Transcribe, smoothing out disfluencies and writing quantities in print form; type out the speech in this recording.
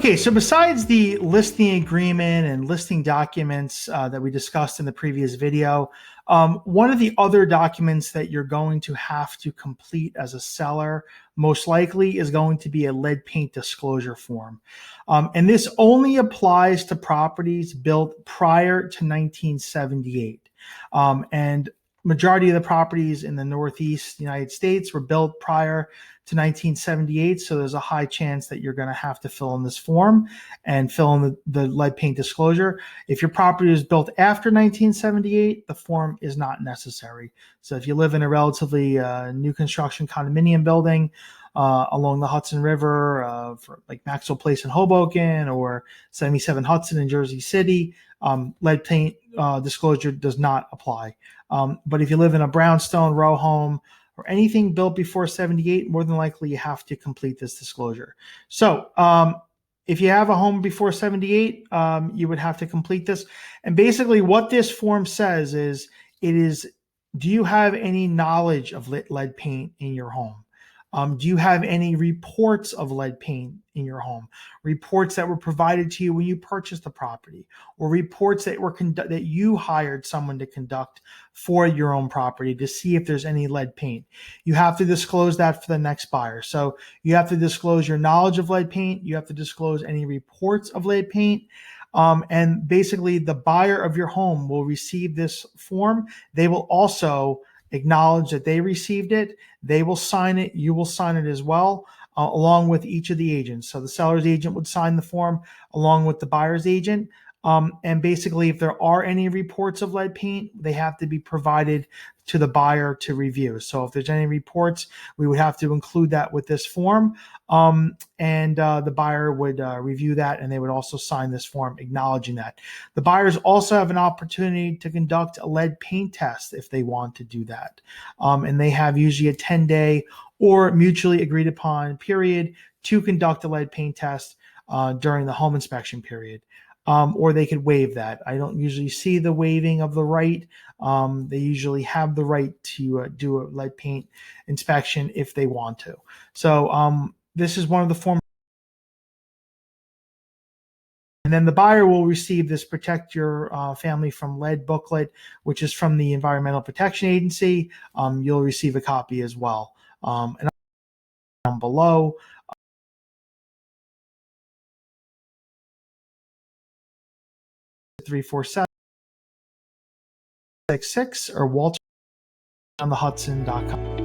Okay, so besides the listing agreement and listing documents that we discussed in the previous video, one of the other documents that you're going to have to complete as a seller most likely is going to be a lead paint disclosure form. And this only applies to properties built prior to 1978. And majority of the properties in the Northeast United States were built prior to 1978, so there's a high chance that you're going to have to fill in this form and fill in the lead paint disclosure. If your property was built after 1978, the form is not necessary. So if you live in a relatively new construction condominium building along the Hudson River, for like Maxwell Place in Hoboken or 77 Hudson in Jersey City, lead paint disclosure does not apply. But if you live in a brownstone row home or anything built before 78, more than likely you have to complete this disclosure. So if you have a home before 78, you would have to complete this. And basically what this form says is, do you have any knowledge of lead paint in your home? Do you have any reports of lead paint in your home? Reports that were provided to you when you purchased the property, or reports that were that you hired someone to conduct for your own property to see if there's any lead paint. You have to disclose that for the next buyer. So you have to disclose your knowledge of lead paint. You have to disclose any reports of lead paint. And basically the buyer of your home will receive this form. They will also acknowledge that they received it. They will sign it. You will sign it as well, along with each of the agents. So the seller's agent would sign the form along with the buyer's agent. And basically, if there are any reports of lead paint, they have to be provided to the buyer to review. So if there's any reports, we would have to include that with this form. And the buyer would review that, and they would also sign this form acknowledging that. The buyers also have an opportunity to conduct a lead paint test if they want to do that. And they have usually a 10-day or mutually agreed upon period to conduct a lead paint test during the home inspection period. Or they could waive that. I don't usually see the waiving of the right. They usually have the right to do a lead paint inspection if they want to. So this is one of the forms. And then the buyer will receive this Protect Your Family from Lead booklet, which is from the Environmental Protection Agency. You'll receive a copy as well. And down below, 347-66 or Walter on the Hudson.com.